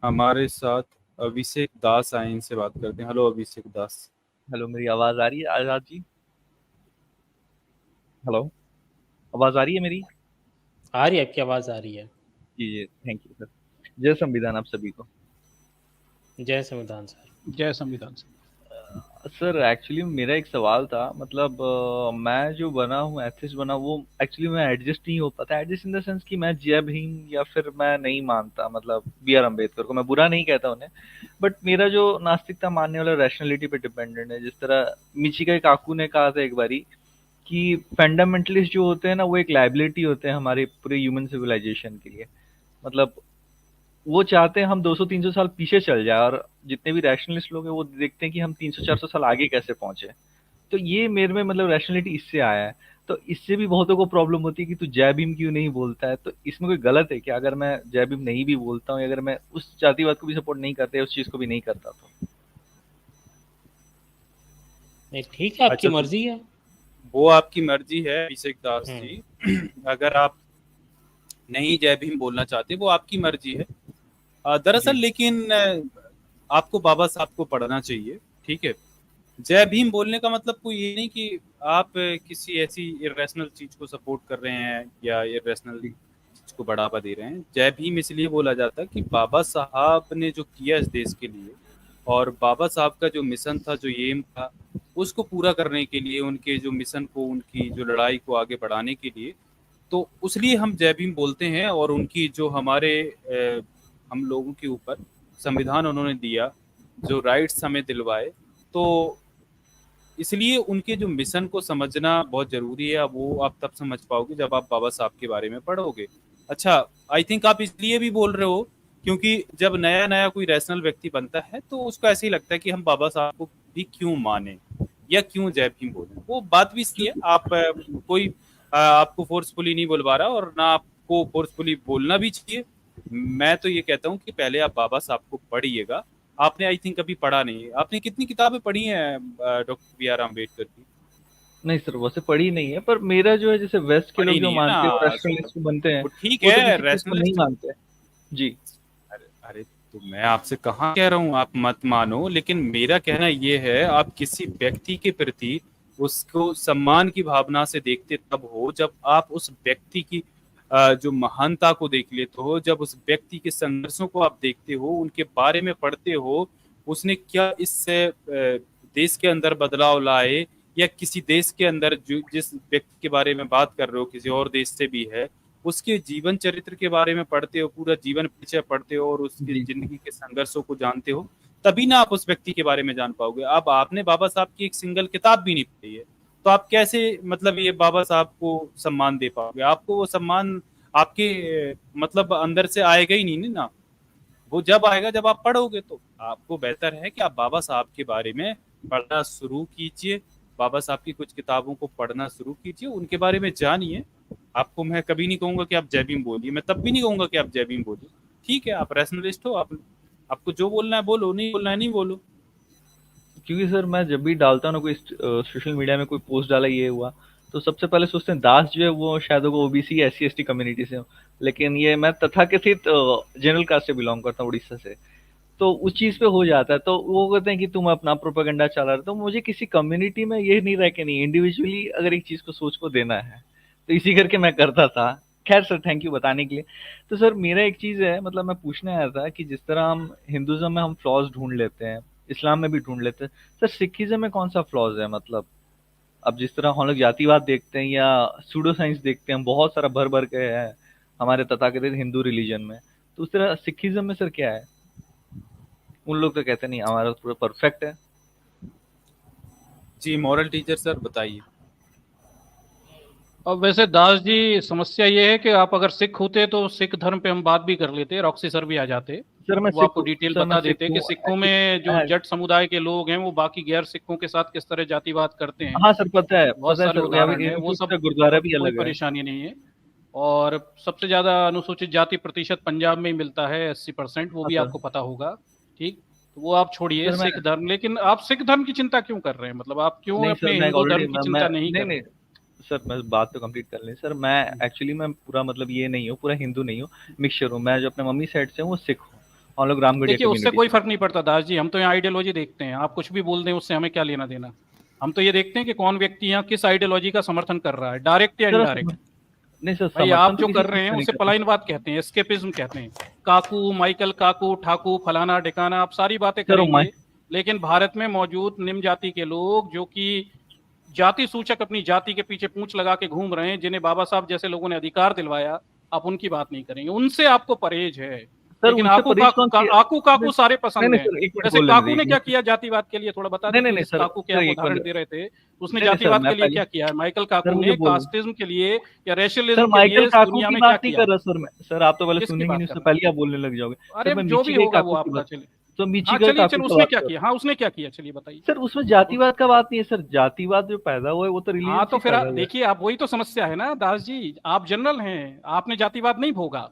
हमारे साथ अभिषेक दास आए, इनसे बात करते हैं। हेलो अभिषेक दास। हेलो, मेरी आवाज आ रही है आजाद जी? हेलो, आवाज आ रही है मेरी? आ रही है, आपकी आवाज़ आ रही है। जी जी, थैंक यू सर। जय संविधान आप सभी को। जय संविधान सर। जय संविधान सर। सर एक्चुअली मेरा एक सवाल था, मतलब मैं जो बना हूँ, एथिस्ट बना, वो एक्चुअली मैं एडजस्ट नहीं हो पाता। एडजस्ट इन द सेंस कि मैं जय भीम या फिर मैं नहीं मानता, मतलब बी आर अम्बेडकर को मैं बुरा नहीं कहता उन्हें। बट मेरा जो नास्तिकता मानने वाला रैशनैलिटी पे डिपेंडेंट है। जिस तरह मिचिका काकू ने कहा था एक बारी कि फंडामेंटलिस्ट जो होते हैं ना, वो एक लाइबिलिटी होते हैं हमारे पूरे ह्यूमन सिविलाइजेशन के लिए। मतलब वो चाहते हैं हम 200-300 साल पीछे चल जाए, और जितने भी रैशनलिस्ट लोग हैं वो देखते हैं कि हम 300-400 साल आगे कैसे पहुंचे। तो ये मेरे में मतलब रैशनलिटी इससे आया है। तो इससे भी बहुतों को प्रॉब्लम होती है कि तू जय भीम क्यों नहीं बोलता है। तो इसमें कोई गलत है क्या? अगर मैं जय भीम नहीं भी बोलता हूँ, अगर मैं उस जातिवाद को भी सपोर्ट नहीं करता, उस चीज को भी नहीं करता तो? नहीं, ठीक है, आपकी अच्छा, तो मर्जी है। वो आपकी मर्जी है अभिषेक दास हम्म। जी। अगर आप नहीं जय भीम बोलना चाहते, वो आपकी मर्जी है। दरअसल जी लेकिन आपको बाबा साहब को पढ़ना चाहिए। ठीक है। जय भीम बोलने का मतलब कोई ये नहीं कि आप किसी ऐसी इरेशनल चीज को सपोर्ट कर रहे हैं या इरेशनल जी चीज को बढ़ावा दे रहे हैं। जय भीम इसलिए बोला जाता है कि बाबा साहब ने जो किया इस देश के लिए, और बाबा साहब का जो मिशन था, जो एम था, उसको पूरा करने के लिए, उनके जो मिशन को, उनकी जो लड़ाई को आगे बढ़ाने के लिए, तो उसलिए हम जय भीम बोलते हैं। और उनकी जो हमारे हम लोगों के ऊपर संविधान उन्होंने दिया, जो राइट्स हमें दिलवाए, तो इसलिए उनके जो मिशन को समझना बहुत जरूरी है। अब वो आप तब समझ पाओगे जब आप बाबा साहब के बारे में पढ़ोगे। अच्छा, आई थिंक आप इसलिए भी बोल रहे हो क्योंकि जब नया नया कोई रैशनल व्यक्ति बनता है तो उसको ऐसे ही लगता है कि हम बाबा साहब को भी क्यों माने या क्यों जय भीम बोले। वो बात भी इसलिए आप कोई आपको फोर्सफुली नहीं बुलवा रहा, और ना आपको फोर्सफुली बोलना भी चाहिए। मैं तो ये कहता हूँ कि पहले आप बाबा साहब को पढ़िएगा। आपने आई थिंक अभी पढ़ा नहीं है। आपने कितनी किताबें पढ़ी हैं डॉक्टर बी आर अम्बेडकर की? नहीं सर, वैसे पढ़ी नहीं है, पर मेरा जो है, जैसे वेस्ट के लोग पढ़ी जो नहीं है मानते हैं वो ना, तो रैशनलिस्ट बनते हैं, वो ठीक वो तो है किसी चीज को नहीं रैशनलिस्ट। मानते हैं। जी अरे अरे, तो मैं आपसे कहाँ कह रहा हूँ आप मत मानो, लेकिन मेरा कहना ये है, आप किसी व्यक्ति के प्रति उसको सम्मान की भावना से देखते तब हो जब आप उस व्यक्ति की जो महानता को देख लेते हो, जब उस व्यक्ति के संघर्षों को आप देखते हो, उनके बारे में पढ़ते हो, उसने क्या इस देश के अंदर बदलाव लाए, या किसी देश के अंदर जो जिस व्यक्ति के बारे में बात कर रहे हो किसी और देश से भी है, उसके जीवन चरित्र के बारे में पढ़ते हो, पूरा जीवन परिचय पढ़ते हो और उसकी जी जिंदगी के संघर्षों को जानते हो, तभी ना आप उस व्यक्ति के बारे में जान पाओगे। अब आपने बाबा साहब की एक सिंगल किताब भी नहीं पढ़ी है, तो आप कैसे मतलब ये बाबा साहब को सम्मान दे पाओगे? आपको वो सम्मान आपके मतलब अंदर से आएगा ही नहीं ना। वो जब आएगा जब आप पढ़ोगे। तो आपको बेहतर है कि आप बाबा साहब के बारे में पढ़ना शुरू कीजिए। बाबा साहब की कुछ किताबों को पढ़ना शुरू कीजिए, उनके बारे में जानिए। आपको मैं कभी नहीं कहूंगा कि आप जय भीम बोलिए, मैं तब भी नहीं कहूंगा कि आप जय भीम बोलिए। ठीक है, आप रैशनलिस्ट हो, आप आपको जो बोलना है बोलो, नहीं बोलना है नहीं बोलो। क्योंकि सर मैं जब भी डालता हूँ ना, कोई सोशल मीडिया में कोई पोस्ट डाला ये हुआ, तो सबसे पहले सोचते हैं दास जो है वो शायद वो ओबीसी एससी एसटी कम्युनिटी से हो। लेकिन ये मैं तथाकथित जनरल कास्ट से बिलोंग करता हूँ, उड़ीसा से। तो उस चीज पे हो जाता है, तो वो कहते हैं कि तुम अपना प्रोपेगेंडा चला रहे हो। तो मुझे किसी कम्युनिटी में ये नहीं रह के, नहीं, इंडिविजुअली अगर एक चीज को सोच को देना है, तो इसी करके मैं करता था। खैर सर, थैंक यू बताने के लिए। तो सर मेरा एक चीज है, मतलब मैं पूछने आया था कि जिस तरह हम हिंदुज्म में हम फ्लॉज ढूंढ लेते हैं, इस्लाम में भी ढूंढ लेते हैं, सर सिखिज्म में कौन सा फ्लॉज है? मतलब अब जिस तरह हम लोग जातिवाद देखते हैं या सूडो साइंस देखते हैं, हम बहुत सारा भर भर के है हमारे तथाकथित हिंदू रिलीजन में, तो उस तरह सिखिज्म में सर क्या है? उन लोग तो कहते नहीं हमारा तो पूरा परफेक्ट है। जी, मॉरल टीचर सर बताइए। अब वैसे दास जी, समस्या ये है कि आप अगर सिख होते तो सिख धर्म पे हम बात भी कर लेते, रॉक्सी सर भी आ जाते, सर मैं वो सिख आपको डिटेल सर मैं बता सिख देते हूँ कि सिखों में जो एक्चुअली। जट समुदाय के लोग हैं वो बाकी गैर सिखों के साथ किस तरह जातिवाद करते हैं। हाँ सर, बहुत पता है सारे सर, यहाँ उदाहरण पे हैं, वो इनकी सब तरह गुरुद्वारा भी कोई अलग है। परेशानी नहीं है। और सबसे ज्यादा अनुसूचित जाति प्रतिशत पंजाब में ही मिलता है, 80%, वो हाँ भी सर। आपको पता होगा। ठीक, तो वो आप छोड़िए सर मैं सिख धर्म, लेकिन आप सिख धर्म की चिंता क्यों कर रहे हैं? मतलब आप क्यों नहीं सर, अपने मैं हिंदू ऑलरेडी धर्म की मैं चिंता नहीं नहीं कर नहीं रहे? सर, मैं बात तो कंप्लीट कर लें सर। मैं एक्चुअली मैं पूरा मतलब ये नहीं हूँ, पूरा हिंदू नहीं हूँ, मिक्सचर हूँ। मैं जो अपने मम्मी साइड से हूँ वो सिख हूँ, हम लोग रामगढ़िया देखिए उससे कम्युनिटी कोई से। फर्क नहीं पड़ता दास जी, हम तो यहाँ आइडियोलॉजी देखते हैं, आप कुछ भी बोल दें उससे हमें क्या लेना देना। हम तो ये देखते हैं कि कौन व्यक्ति यहाँ किस आइडियोलॉजी का समर्थन कर रहा है, डायरेक्ट या सर इनडायरेक्ट। नहीं सर, भाई समर्थन आप तो जो किसी कर चीज रहे हैं का नहीं उसे कर रहे। पलायनवाद कहते हैं, एस्केपिज्म कहते हैं। काकू, माइकल काकू, ठाकू, फलाना ढिकाना, आप सारी बातें सर करेंगे, लेकिन भारत में मौजूद निम्न जाति के लोग जो कि जाति सूचक अपनी जाति के पीछे पूंछ लगा के घूम रहे हैं, जिन्हें बाबा साहब जैसे लोगों ने अधिकार दिलवाया, आप उनकी बात नहीं करेंगे, उनसे आपको परहेज है। सर लेकिन उनसे आकू परहेज काकू कौन किया? आकू काकू सारे नहीं पसंद नहीं हैं। सर, एक मिनट जैसे बोल लेने काकू ने दीजिए, क्या किया जातिवाद के लिए, थोड़ा बता नहीं नहीं दीजिए। नहीं जिस सर, काकू के सर आप एक उदाहरण मिनट, दे रहे थे, उसने नहीं नहीं सर, जातिवाद मैं के लिए पहले, क्या किया है? माइकल सर काकू मुझे ने बोल, कास्टिज्म के लिए या सर रेशियलिज्म के माइकल लिए काकू दुनिया की में क्या बात नहीं किया? कर रहा सर मैं, सर आप तो पहले किसकी सुनेंगे बात नहीं, कर उससे रहे पहले आप बोलने लग जाओगे। हैं? सर अरे मैं जो भी मिचिगई होगा वो काकू की आपका, बात, चलिए। तो हाँ मिचिगई चलिए काकू चलिए, की उसने बात क्या कर किया? रहा हाँ उसने क्या किया, चलिए बताइए। हूँ। सर उसमें जातिवाद का बात नहीं है सर, जातिवाद जो पैदा हुआ है वो तो रिलीजन हाँ से तो ही फिर पैदा हुआ है। देखिए, आप वही तो समस्या है ना दास जी, आप जनरल हैं, आपने जातिवाद नहीं भोगा,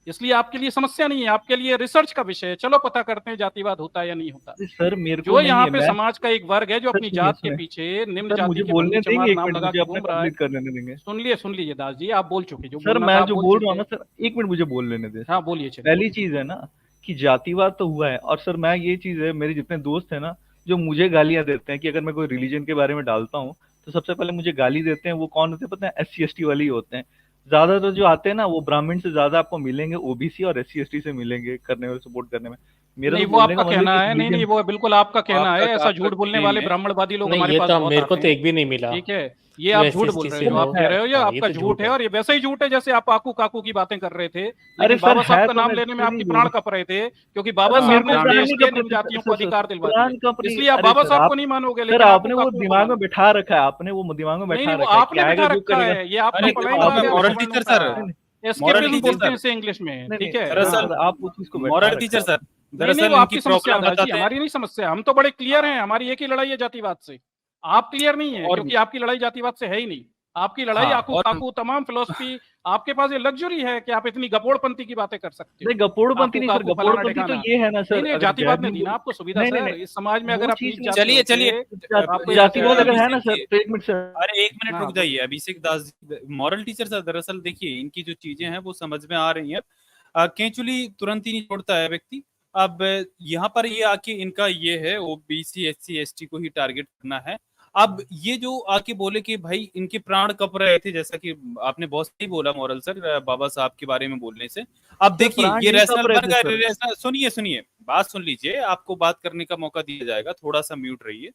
इसलिए आपके लिए समस्या नहीं है, आपके लिए रिसर्च का विषय है। चलो पता करते हैं जातिवाद होता है या नहीं होता। अरे सर मेरे को जो नहीं यहाँ है, पे मैं, समाज का एक वर्ग है जो सर अपनी सुनिए जात के सुनिए, पीछे निम्न सर जाति मुझे के बोलने बंदी चमार देंगे, एक नाम मिनट लगा मुझे के अपना घूम रहा है। कंप्लीट कर लेने देंगे। सुन लीजिए दास जी, आप बोल चुके, जो सर बोलना मैं था आप जो बोल बोल रहा चुके हूँ ना हैं। सर, एक मिनट मुझे बोल लेने दे सर। हाँ बोलिए, चलिए पहली बोलिए। चीज है ना कि जातिवाद तो हुआ है, और सर मैं ये चीज है, मेरे जितने दोस्त हैं ना जो मुझे गालियां देते हैं कि अगर मैं कोई रिलीजन के बारे में डालता हूँ तो सबसे पहले मुझे गाली देते हैं, वो कौन होते हैं पता है? SC ST वाले ही होते हैं ज्यादातर जो आते हैं ना, वो ब्राह्मण से ज्यादा आपको मिलेंगे OBC और SC ST से मिलेंगे करने में, सपोर्ट करने में। मेरा नहीं तो वो बोलने आपका का मतलब कहना कि है, नहीं नहीं रिलीजन, वो बिल्कुल आपका कहना है, ऐसा आपका झूठ बोलने क्लेम वाले है। ब्राह्मणवादी लोग नहीं हमारे ये पास तो बहुत मेरे को आते तो हैं। एक भी नहीं मिला ठीक है, ये जो आप एस झूठ सी एस बोल टी रहे से हो, जो आप लोग कह हैं। रहे हो, ये हाँ ये आपका तो झूठ झूठ है, है। और ये वैसे ही झूठ है जैसे आप आकू काकू की बातें कर रहे थे। अरे लेकिन सर बाबा साहब है का तो नाम मैं लेने में सर ही आपकी बोल प्राण रहा कप रहे थे, क्योंकि हूँ। बाबा अरे मेरे साहब को ने इस प्राण देश नहीं के कप निम्न रहे थे जातियों को सर, सर अधिकार सर दिलवा दिए। प्राण कप नहीं, इसलिए आप अरे बाबा सर साहब को आप, नहीं मानोगे, सर लेकिन आकू आपने वो काकू को दिमाग में मानोगे। बैठा रखा है, आपने वो दिमाग में नहीं बैठा नहीं वो रखा है कि आपने आएगा बिठा जो रखा करेगा। है, ये आपका अरे नहीं आप पलायनवाद है मॉरल दुश्मनों टीचर का। सर, नहीं नहीं मॉरल एस्केपिज्म टीचर बोलते हैं सर, इसे इंग्लिश में, नहीं नहीं ठीक है। नहीं हाँ दरअसल सर, आप उस चीज को बैठा मॉरल रखा टीचर है। सर, नहीं नहीं वो दरअसल इनकी आपकी समस्या है प्रॉब्लम दास जी, बताते हैं। हमारी नहीं समस्या, हम तो बड़े क्लियर हैं, हमारी एक ही लड़ाई है जातिवाद से। आप क्लियर नहीं है, और क्योंकि आपकी लड़ाई जातिवाद से है ही नहीं। आपकी लड़ाई हाँ आकू और काकू तमाम फिलोसफी, आपके पास ये लग्जरी है कि आप इतनी गपोड़पंथी की बातें कर सकते नहीं हो। गपोड़पंथी आकू नहीं सर, काकू फलाना गपोड़पंथी तो ठिकाना। ये है ना नहीं सर, नहीं अगर जय जातिवाद ने भीम दी ना बोल, आपको सुविधा नहीं नहीं सर, नहीं इस समाज में वो अगर आप चीज नीच नहीं, जाति के चलिए चलिए होते तो आपको ये जातिवाद दिक्कत अगर नहीं है अभिषेक ना थी। सर, जी, तो एक मिनट सर, अरे एक मिनट हाँ रुक बोलिए। जाइए Abhishek Das ji, moral teacher sir, दरअसल देखिए इनकी जो चीजें हैं वो समझ में आ रही हैं। केंचुली तुरंत ही नहीं छोड़ता है व्यक्ति। अब यहाँ पर ये आके इनका ये है OBC SC ST को ही टारगेट करना है। अब ये जो आके बोले कि भाई इनके प्राण कप रहे थे, जैसा कि आपने बहुत सही बोला मॉरल सर, बाबा साहब के बारे में बोलने से। अब सर देखिए प्राण ये नहीं कप रैशनल रहे बन थे गए, सर। रैशनल, सुनिए सुनिए, बात सुन लीजिए, आपको बात करने का मौका दिया जाएगा, थोड़ा सा म्यूट रहिए।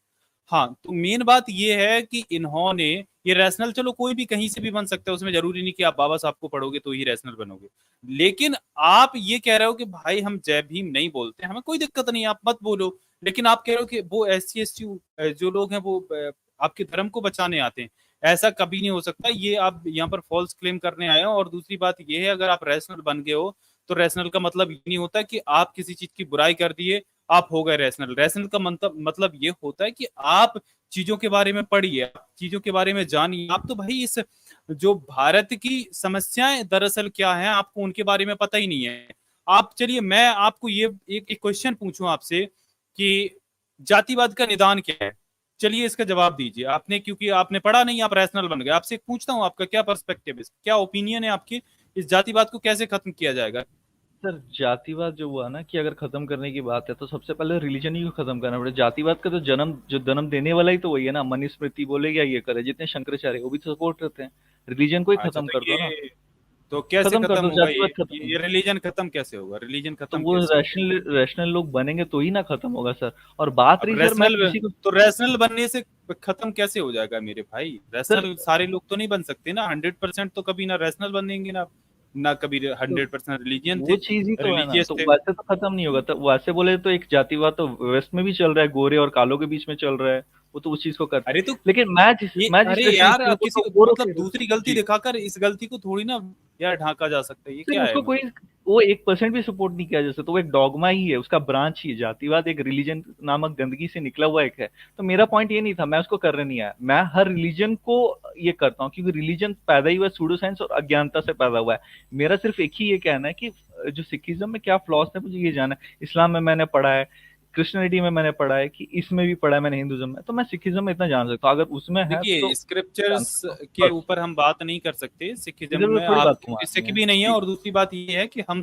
हाँ तो मेन बात ये है कि इन्होंने ये रैशनल, चलो कोई भी कहीं से भी बन सकता है, उसमें जरूरी नहीं कि आप बाबा साहब को पढ़ोगे तो ही रैशनल बनोगे। लेकिन आप ये कह रहे हो कि भाई हम जय भीम नहीं बोलते, हमें कोई दिक्कत नहीं, आप मत बोलो। लेकिन आप कह रहे हो कि वो SC ST जो लोग हैं वो आपके धर्म को बचाने आते हैं। ऐसा कभी नहीं हो सकता, ये आप यहाँ पर फॉल्स क्लेम करने आए हो। और दूसरी बात ये है, अगर आप रैशनल बन गए हो तो रैशनल का मतलब ये नहीं होता कि आप किसी चीज की बुराई कर दिए आप हो गए रैशनल। रैशनल का मतलब ये होता है कि आप चीजों के बारे में पढ़िए, आप चीजों के बारे में जानिए। आप तो भाई इस जो भारत की समस्याएं दरअसल क्या है आपको उनके बारे में पता ही नहीं है। आप चलिए मैं आपको ये एक क्वेश्चन पूछूं आपसे कि जातिवाद का निदान क्या है, चलिए इसका जवाब दीजिए आपने, क्योंकि आपने पढ़ा नहीं, आप रैशनल बन गए। आपसे एक पूछता हूं, आपका क्या पर्सपेक्टिव है, क्या ओपिनियन है आपकी, इस जातिवाद को कैसे खत्म किया जाएगा? सर जातिवाद जो हुआ ना, कि अगर खत्म करने की बात है तो सबसे पहले रिलीजन ही को खत्म करना पड़ेगा। जातिवाद का तो जन्म देने वाला ही तो वही है ना, मनुस्मृति बोले या ये करे, जितने शंकराचार्य वो भी तो सपोर्ट करते हैं। रिलीजन को ही अच्छा खत्म तो कर दो ना, ये तो कैसे खत्म कर खत्म दो, होगा जातिवाद खत्म ये रिलीजन खत्म कैसे होगा, रिलीजन तो खत्म वो कैसे होगा? रैशनल लोग बनेंगे तो ही ना खत्म होगा सर। और बात अब रही सर, मैं रैशनल, किसी को, तो रैशनल बनने से खत्म कैसे हो जाएगा मेरे भाई? सर रैशनल सारे लोग तो नहीं बन सकते ना, 100% तो कभी ना रैशनल बनेंगे ना, ना कभी 100% रिलीजियन थे, वो चीज ही तो है ना, रिलीजियस तो थे। वैसे तो खत्म नहीं होगा। तो वैसे बोले तो एक जातिवाद तो वेस्ट में भी चल रहा है, गोरे और कालों के बीच में चल रहा है, वो तो उस चीज को करते हैं। अरे तो लेकिन ये, मैं जिस अरे यार रेफरेंस को किसी तो वो मतलब दूसरी गलती जी दिखाकर इस गलती को थोड़ी ना यार ढांका जा सकता है, ये सर, क्या है उसको कोई, मतलब? वो 1% भी सपोर्ट नहीं किया जा सकता, तो वो एक डॉगमा ही है, उसका ब्रांच ही है। जातिवाद एक रिलीजन नामक गंदगी से निकला हुआ एक है। तो मेरा पॉइंट ये नहीं था, मैं उसको करने नहीं आया। मैं हर रिलीजन को ये करता हूँ, क्योंकि रिलीजन पैदा ही हुआ सूडो साइंस और अज्ञानता से पैदा हुआ है। मेरा सिर्फ एक ही ये कहना है कि जो सिखिज्म में क्या फ्लॉस है मुझे ये जाना है। इस्लाम में मैंने पढ़ा है, क्रिश्चियनिटी में मैंने पढ़ा है, कि इसमें भी पढ़ा है मैंने हिंदुज्म में, तो मैं सिखिज्म में इतना जान सकता हूँ। अगर उसमें है तो देखिए जान स्क्रिप्चर्स सकता हूँ के बस, ऊपर हम बात नहीं कर सकते, सिखिज्म इधर में थोड़ी आप बात क्योंकि मारनी सिख है भी नहीं है, जी। और दूसरी बात ये है कि हम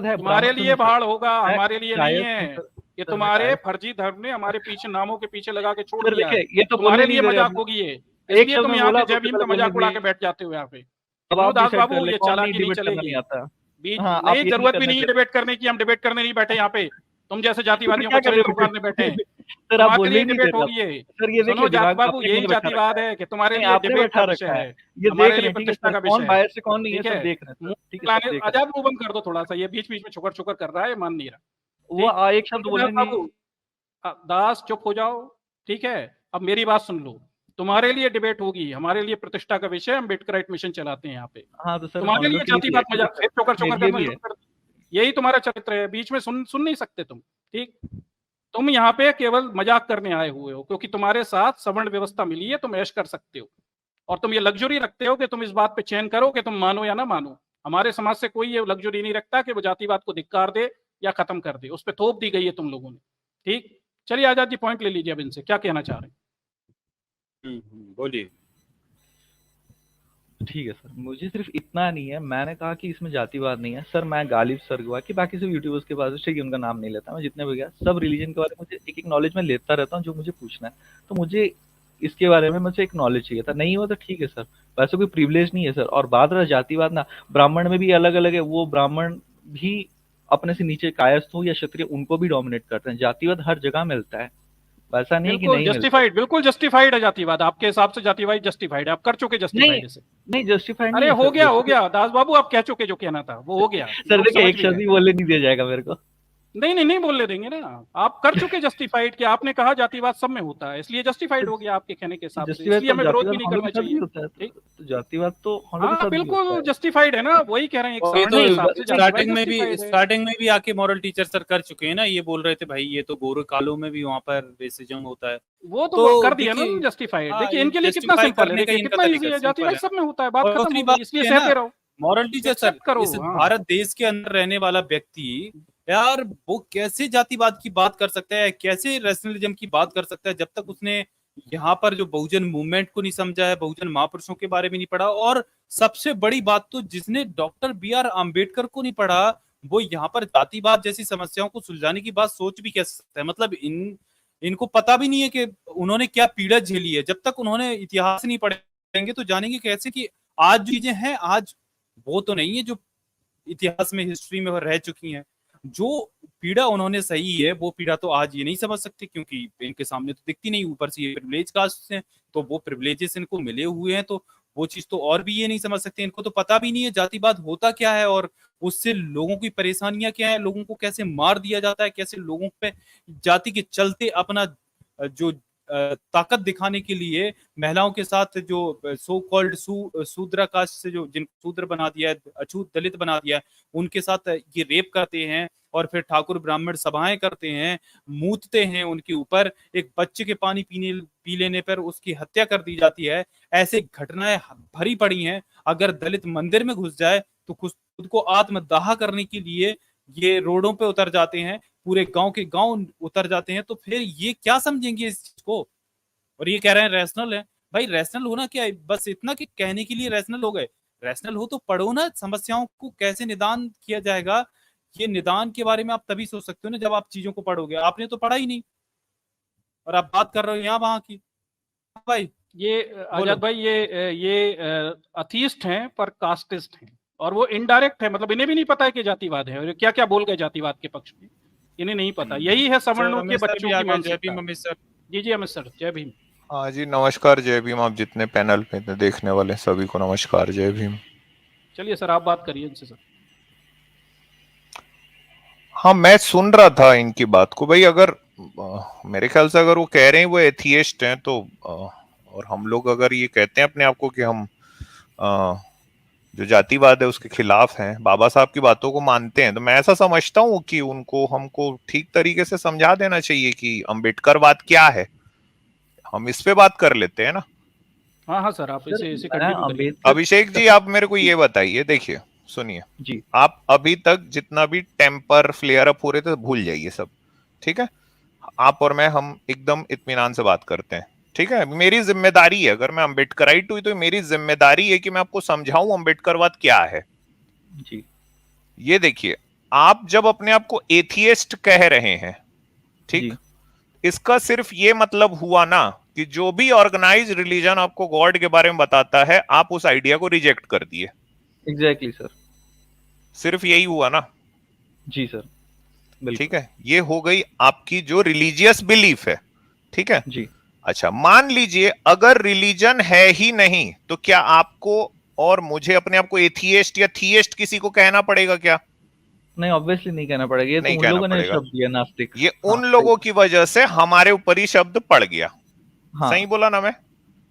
जातिवाद है, तुम्हारे ब्राह्मण लिए तो भाड़ होगा, मैं हमारे लिए नहीं शायद है। सर, ये सर मैं तुम्हारे शायद फर्जी धर्म ने हमारे पीछे नामों के पीछे लगा के छोड़ सर दिया है। देखिए ये तो तुम्हारे बोलने नहीं लिए दे रहे मजाक अब, होगी ये, एक इसलिए शब्द तुम में यहाँ बोला पे तो जय उससे भीम पहले का बोलने मजाक उड़ा के के लिए बैठ जाते हो यहाँ पे। अब विनोद आप दास डिसाइड कर बाबू ले ये कौन नहीं चालाकी नहीं डिबेट करना नहीं चलेगी। आता। बीच हाँ आप नहीं, ये नहीं जरूरत भी करने नहीं है से डिबेट करने की, हम डिबेट करने नहीं बैठे यहाँ पे। तुम जैसे तो फिर जातिवादियों क्या को कर रहे चरित्र हो उतारने बैठे हैं। सर आप तुम्हारे बोलने लिए ही नहीं दे डिबेट रहे होगी ये। सर ये सुनो देखिए जात दिमाग में बाबू, आपने यही कैसे बैठा रखा जातिवाद है, है कि तुम्हारे नहीं लिए आपने डिबेट का बैठा विषय रखा है, है, ये हमारे देख रहे लिए हैं ठीक है प्रतिष्ठा सर, का कौन विषय है। बायस से कौन नहीं है ठीक सब है, देख रहे हैं मुंह सर, ठीक है सब लाने देख रहे हैं। आजाद मुंह बंद कर दो थोड़ा सा, ये बीच बीच में छुकर छुकर कर रहा है, मान नहीं रहा। वो ठीक, एक शब्द दास बोलने नहीं। बाबू, दास चुप हो जाओ। ठीक है, अब मेरी बात सुन लो। तुम्हारे लिए डिबेट होगी, हमारे लिए प्रतिष्ठा का विषय, हम अम्बेडकराइट मिशन चलाते हैं यहाँ पे। हाँ तो सर तुम्हारे मान लो लिए ठीक है जातिवाद ठीक है मजाक, फिर चोकर सर, चोकर ये करना भी शुरू है, कर यही तुम्हारा चरित्र है, बीच में सुन नहीं सकते तुम। ठीक, तुम यहाँ पे केवल मजाक करने आए हुए हो, क्योंकि तुम्हारे साथ सवर्ण व्यवस्था मिली है, तुम ऐश कर सकते हो और तुम ये लग्जरी रखते हो कि तुम इस बात पे चयन करो कि तुम मानो या ना मानो। हमारे समाज से कोई ये लग्जरी नहीं रखता कि वो जातिवाद को धिक्कार दे या खत्म कर दे, उस पर थोप दी गई है तुम लोगों ने। ठीक, चलिए आजाद जी पॉइंट ले लीजिए, अब इनसे क्या कहना चाह रहे हैं। बोलिए। ठीक है सर, मुझे सिर्फ इतना नहीं है, मैंने कहा कि इसमें जातिवाद नहीं है सर। मैं गालिब सर हुआ कि बाकी सब यूट्यूबर्स के पास ठीक है उनका नाम नहीं लेता, मैं जितने भी गया सब रिलीजन के बारे में मुझे एक नॉलेज में लेता रहता हूँ जो मुझे पूछना है। तो मुझे इसके बारे में मुझे एक नॉलेज चाहिए था, नहीं हुआ तो ठीक है सर, वैसे कोई प्रिविलेज नहीं है सर। और बात रहा जातिवाद ना, ब्राह्मण में भी अलग अलग है, वो ब्राह्मण भी अपने से नीचे कायस्थ हो या क्षत्रिय उनको भी डोमिनेट करते हैं। जातिवाद हर जगह मिलता है, वैसा नहीं कि नहीं जस्टिफाइड, बिल्कुल जस्टिफाइड है जातिवाद, आपके हिसाब से जातिवाद जस्टिफाइड है, आप कर चुके जस्टिफाइड इसे। नहीं जस्टिफाइड अरे हो गया दास बाबू, आप कह चुके जो कहना था वो हो गया सर। देखिए एक शब्द भी बोलने नहीं दिया जाएगा मेरे को। नहीं बोलने देंगे ना, आप कर चुके जस्टिफाइड कि आपने कहा जातिवाद सब में होता है, इसलिए जस्टिफाइड हो गया आपके कहने के हिसाब से, इसलिए हमें विरोध भी नहीं करना चाहिए। ठीक, तो जातिवाद तो हाँ बिल्कुल जस्टिफाइड है ना, वही कह रहे हैं। स्टार्टिंग में भी आके मॉरल टीचर सर कर चुके हैं ना, ये बोल रहे थे भाई ये तो गोरे कालों में भी वहाँ पर रेसिज्म होता है, वो तो कर दिया ना जस्टिफाइड। देखिए इनके लिए कितना सिंपल है, कितना इजी है, जातिवाद सब में होता है, बात खत्म, इसलिए सहते रहो। मॉरल टीचर सर, इस भारत देश के अंदर रहने वाला व्यक्ति यार वो कैसे जातिवाद की बात कर सकता है, कैसे रैशनलिज्म की बात कर सकता है, जब तक उसने यहाँ पर जो बहुजन मूवमेंट को नहीं समझा है, बहुजन महापुरुषों के बारे में नहीं पढ़ा, और सबसे बड़ी बात तो जिसने डॉक्टर BR अम्बेडकर को नहीं पढ़ा, वो यहाँ पर जातिवाद जैसी समस्याओं को सुलझाने की बात सोच भी कैसे सकता है। मतलब इनको पता भी नहीं है कि उन्होंने क्या पीड़ा झेली है। जब तक उन्होंने इतिहास नहीं पढ़ेंगे तो जानेंगे कैसे कि आज जो चीजें हैं आज वो तो नहीं है जो इतिहास में, हिस्ट्री में रह चुकी हैं। जो पीड़ा उन्होंने सही है वो पीड़ा तो आज ये नहीं समझ सकते, क्योंकि इनके सामने तो दिखती नहीं। ऊपर से ये प्रिविलेज कास्ट हैं तो वो प्रिविलेजेस इनको मिले हुए हैं, तो वो चीज तो और भी ये नहीं समझ सकते। इनको तो पता भी नहीं है जातिवाद होता क्या है और उससे लोगों की परेशानियां क्या है, लोगों को कैसे मार दिया जाता है, कैसे लोगों पे जाति के चलते अपना जो ताकत दिखाने के लिए महिलाओं के साथ जो सो कॉल्ड शूद्र कास्ट से जो जिनको शूद्र बना दिया है, अछूत दलित बना दिया है, उनके साथ ये रेप करते हैं और फिर ठाकुर ब्राह्मण सभाएं करते हैं, मूतते हैं उनके ऊपर। एक बच्चे के पानी पी लेने पर उसकी हत्या कर दी जाती है। ऐसे घटनाएं भरी पड़ी हैं। अगर दलित मंदिर में घुस जाए तो खुद को आत्मदाह करने के लिए ये रोडों पे उतर जाते हैं, पूरे गांव के गांव उतर जाते हैं। तो फिर ये क्या समझेंगे इस चीज को? और ये कह रहे हैं रैशनल है। भाई रैशनल होना क्या है? बस इतना कि कहने के लिए रैशनल हो गए? रैशनल हो तो पढ़ो ना, समस्याओं को कैसे निदान किया जाएगा। ये निदान के बारे में आप तभी सोच सकते हो ना जब आप चीजों को पढ़ोगे। आपने तो पढ़ा ही नहीं और आप बात कर रहे हो यहाँ वहां की। भाई ये आजाद भाई ये अथीस्ट हैं पर कास्टिस्ट हैं, और वो इनडायरेक्ट है, मतलब इन्हें भी नहीं पता है कि जातिवाद है, और क्या क्या बोल गए जातिवाद के पक्ष में, इन्हें नहीं पता। यही है सवर्णों के बच्चों की मानसिकता। जी अमित सर, जय भीम। हाँ जी नमस्कार, जय भीम। आप जितने पैनल पे देखने वाले सभी को नमस्कार, जय भीम। चलिए सर आप बात करिए इनसे। सर हाँ मैं सुन रहा था इनकी बात को। भाई अगर मेरे ख्याल से अगर वो कह रहे हैं वो एथियस्ट हैं तो और हम लोग अगर ये कहते हैं अपने आप को कि हम जो जातिवाद है उसके खिलाफ हैं, बाबा साहब की बातों को मानते हैं, तो मैं ऐसा समझता हूँ कि उनको हमको ठीक तरीके से समझा देना चाहिए कि अम्बेडकरवाद क्या है। हम इस पे बात कर लेते हैं ना। हाँ सर आप इसे कंटिन्यू। अभिषेक जी आप मेरे को ये बताइए, देखिए सुनिए जी, आप अभी तक जितना भी टेम्पर फ्लेयर अप हो रहे थे भूल जाइए सब, ठीक है। आप और मैं हम एकदम इत्मीनान से बात करते हैं, ठीक है। मेरी जिम्मेदारी है, अगर मैं अम्बेडकराइट हुई तो मेरी जिम्मेदारी है कि मैं आपको समझाऊं अम्बेडकरवाद क्या है। जी ये देखिए, आप जब अपने आप को एथियस्ट कह रहे हैं, ठीक, इसका सिर्फ ये मतलब हुआ ना कि जो भी ऑर्गेनाइज रिलीजन आपको गॉड के बारे में बताता है आप उस आइडिया को रिजेक्ट कर दिए। एग्जैक्टली सर, सिर्फ यही हुआ ना। जी सर, ठीक है, ये हो गई आपकी जो रिलीजियस बिलीफ है, ठीक है जी। अच्छा मान लीजिए अगर रिलीजन है ही नहीं तो क्या आपको और मुझे अपने आप को एथियस्ट या थियस्ट किसी को कहना पड़ेगा क्या? नहीं, ऑब्वियसली नहीं कहना पड़ेगा। ये तो उन लोगों ने शब्द दिया, नास्तिक। ये उन लोगों की वजह से हमारे ऊपर ही शब्द पड़ गया। सही बोला ना मैं?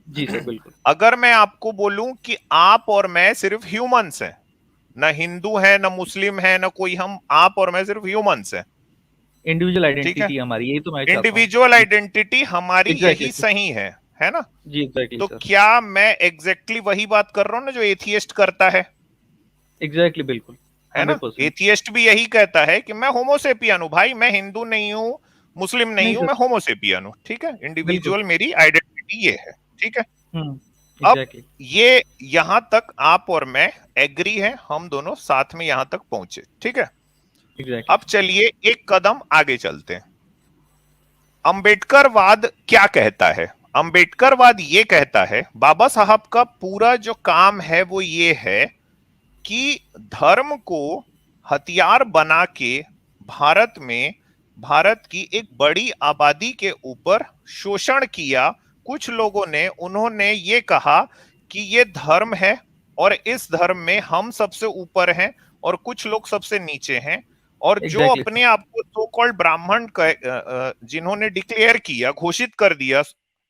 जी सर बिल्कुल। अगर मैं आपको बोलूं कि आप और मैं सिर्फ ह्यूमंस हैं, ना हिंदू है, ना मुस्लिम है, ना कोई, हम आप और मैं सिर्फ ह्यूमंस हैं। इंडिविजुअल ठीक है, आइडेंटिटी हमारी, यही तो मैं चाहता हूँ। इंडिविजुअल आइडेंटिटी हमारी एग्जैक्टली यही सही है ना? जी, एग्जैक्टली तो सर, क्या मैं एग्जैक्टली वही बात कर रहा हूं ना जो एथियस्ट करता है एग्जैक्टली बिल्कुल, ना? 100%। एथियस्ट भी यही कहता है कि मैं होमोसेपियन हूं भाई, मैं हिंदू नहीं हूं, मुस्लिम नहीं नहीं हूं, सर, मैं होमोसेपियन हूं। ठीक है, बिल्कुल। इंडिविजुअल मेरी आइडेंटिटी ये है। ठीक है, अब एग्जैक्टली, ये यहां तक आप और मैं एग्री हैं, हम दोनों साथ में यहां तक पहुंचे। ठीक है, एग्जैक्टली। अब चलिए एक कदम आगे चलते हैं। अंबेडकरवाद क्या कहता है? अंबेडकरवाद ये कहता है, बाबा साहब का पूरा जो काम है वो ये है कि धर्म को हथियार बना के भारत की एक बड़ी आबादी के ऊपर शोषण किया। कुछ लोगों ने, उन्होंने ये कहा कि ये धर्म है और इस धर्म में हम सबसे ऊपर हैं और कुछ लोग सबसे नीचे हैं, और जो एग्जैक्टली अपने आप को सो कॉल्ड ब्राह्मण जिन्होंने डिक्लेयर किया, घोषित कर दिया,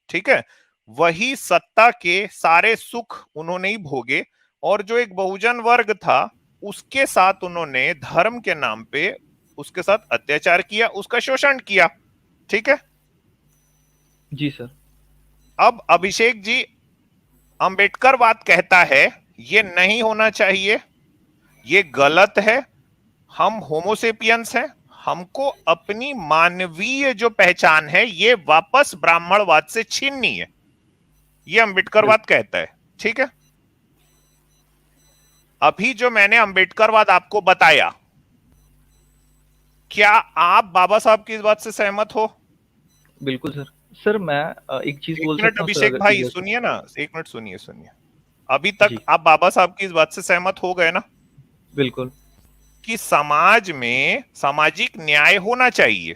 ठीक है, वही सत्ता के सारे सुख उन्होंने ही भोगे, और जो एक बहुजन वर्ग था उसके साथ उन्होंने धर्म के नाम पे उसके साथ अत्याचार किया, उसका शोषण किया। ठीक है, जी सर, अब अभिषेक जी, अंबेडकरवाद कहता है ये नहीं होना चाहिए, ये गलत है, हम होमोसेपियंस हैं, हमको अपनी मानवीय जो पहचान है ये वापस ब्राह्मणवाद से छीननी है, ये अंबेडकरवाद कहता है। ठीक है, अभी जो मैंने अंबेडकरवाद आपको बताया, क्या आप बाबा साहब की इस बात से सहमत हो? बिल्कुल सर। सर मैं एक चीज एक बोल मिनट सकता हूँ सर, अभिषेक अगर भाई इजाजत हो? सुनिए ना, एक मिनट सुनिए। अभी तक जी, आप बाबा साहब की इस बात से सहमत हो गए ना बिल्कुल, कि समाज में सामाजिक न्याय होना चाहिए।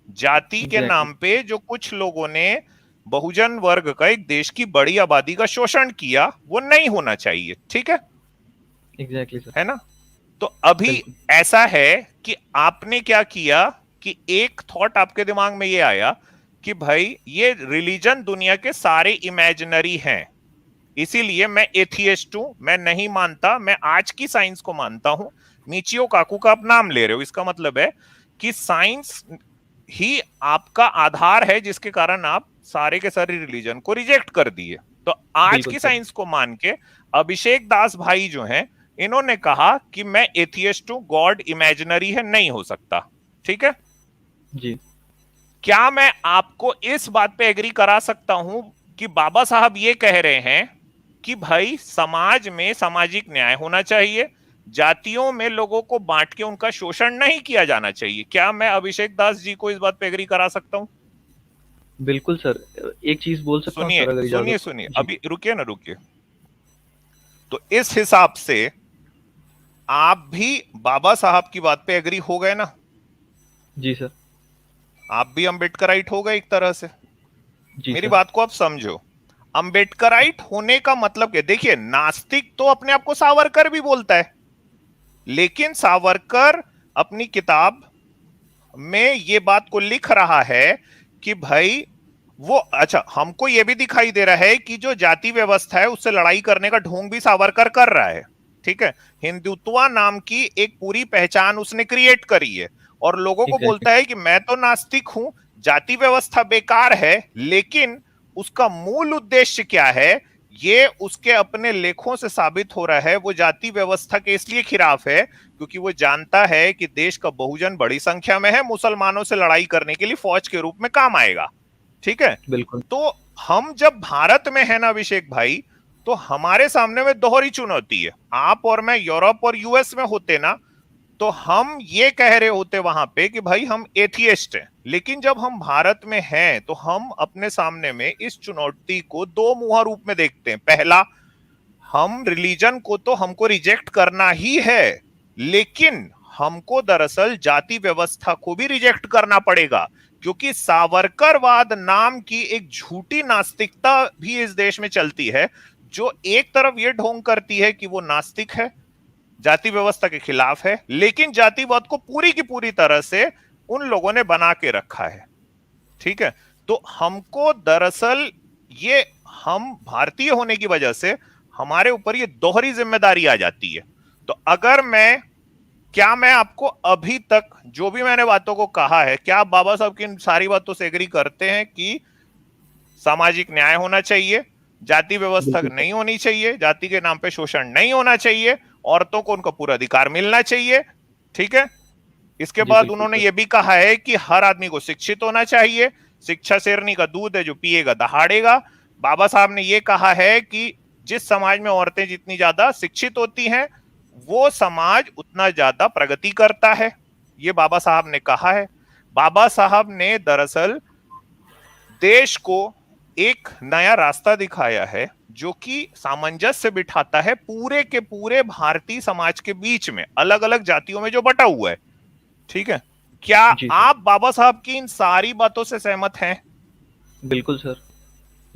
जाति के एग्जैक्टली, नाम पे जो कुछ लोगों ने बहुजन वर्ग का, एक देश की बड़ी आबादी का शोषण किया, वो नहीं होना चाहिए। ठीक एग्जैक्टली सर, है ना? तो अभी बिल्कुल, ऐसा है कि आपने क्या किया कि एक थॉट आपके दिमाग में ये आया कि भाई ये रिलीजन दुनिया के सारे इमेजिनरी हैं, इसीलिए मैं एथियस्ट हूं, मैं नहीं मानता, मैं आज की साइंस को मानता हूं। मिचियो काकू का आप नाम ले रहे हो, इसका मतलब है कि साइंस ही आपका आधार है जिसके कारण आप सारे के सारे रिलीजन को रिजेक्ट कर दिए। तो आज बिल्कुल की सर, साइंस को मान के अभिषेक दास भाई जो हैं, इन्होंने कहा कि मैं एथियस्ट हूं, गॉड इमेजिनरी है, नहीं हो सकता। ठीक है, जी, क्या मैं आपको इस बात पे एग्री करा सकता हूं कि बाबा साहब ये कह रहे हैं कि भाई समाज में सामाजिक न्याय होना चाहिए, जातियों में लोगों को बांट के उनका शोषण नहीं किया जाना चाहिए? क्या मैं अभिषेक दास जी को इस बात पे एग्री करा सकता हूं? बिल्कुल सर। एक चीज बोल सकता हूँ सुनिए सर, अगर सुनिए इजाजत हो? सुनिए, जी, अभी रुकिए ना, रुकिए। तो इस हिसाब से आप भी बाबा साहब की बात पे एग्री हो गए ना? जी सर, आप भी अम्बेडकराइट हो गए एक तरह से। जी मेरी सर, बात को आप समझो, अम्बेडकराइट होने का मतलब क्या? देखिए, नास्तिक तो अपने आप को सावरकर भी बोलता है, लेकिन सावरकर अपनी किताब में ये बात को लिख रहा है कि भाई वो, अच्छा, हमको ये भी दिखाई दे रहा है कि जो जाति व्यवस्था है उससे लड़ाई करने का ढोंग भी सावरकर कर रहा है। ठीक है, हिंदुत्व नाम की एक पूरी पहचान उसने क्रिएट करी है, और लोगों को एग्जैक्टली, बोलता है कि मैं तो नास्तिक हूं, जाति व्यवस्था बेकार है, लेकिन उसका मूल उद्देश्य क्या है ये उसके अपने लेखों से साबित हो रहा है। वो जाति व्यवस्था के इसलिए खिलाफ है क्योंकि वो जानता है कि देश का बहुजन बड़ी संख्या में है, मुसलमानों से लड़ाई करने के लिए फौज के रूप में काम आएगा। ठीक है, बिल्कुल, तो हम जब भारत में है ना अभिषेक भाई, तो हमारे सामने में दोहरी चुनौती है। आप और मैं यूरोप और यूएस में होते ना, तो हम ये कह रहे होते वहां पे कि भाई हम एथियस्ट हैं, लेकिन जब हम भारत में हैं तो हम अपने सामने में इस चुनौती को दो मुहा रूप में देखते हैं। पहला, हम रिलीजन को तो हमको रिजेक्ट करना ही है, लेकिन हमको दरअसल जाति व्यवस्था को भी रिजेक्ट करना पड़ेगा, क्योंकि सावरकरवाद नाम की एक झूठी नास्तिकता भी इस देश में चलती है, जो एक तरफ ये ढोंग करती है कि वो नास्तिक है, जाति व्यवस्था के खिलाफ है, लेकिन जातिवाद को पूरी की पूरी तरह से उन लोगों ने बना के रखा है। ठीक है, तो हमको दरअसल ये, हम भारतीय होने की वजह से हमारे ऊपर ये दोहरी जिम्मेदारी आ जाती है। तो अगर क्या मैं आपको अभी तक जो भी मैंने बातों को कहा है, क्या आप बाबा साहब की इन सारी बातों से एग्री करते हैं कि सामाजिक न्याय होना चाहिए, जाति व्यवस्था बिल्कुल सर। नहीं होनी चाहिए, जाति के नाम पे शोषण नहीं होना चाहिए, औरतों को उनका पूरा अधिकार मिलना चाहिए, ठीक है? इसके जी बाद बिल्कुल उन्होंने सर। ये भी कहा है कि हर आदमी को शिक्षित होना चाहिए, शिक्षा शेरनी का दूध है, जो पिएगा दहाड़ेगा। बाबा साहब ने ये कहा है कि जिस समाज में औरतें जितनी ज्यादा शिक्षित होती हैं, वो समाज उतना ज्यादा प्रगति करता है, ये बाबा साहब ने कहा है। बाबा साहब ने दरअसल देश को एक नया रास्ता दिखाया है, जो कि सामंजस्य बिठाता है पूरे के पूरे भारतीय समाज के बीच में, अलग अलग जातियों में जो बटा हुआ है, ठीक है? क्या जी सर। आप बाबा साहब की इन सारी बातों से सहमत हैं? बिल्कुल सर।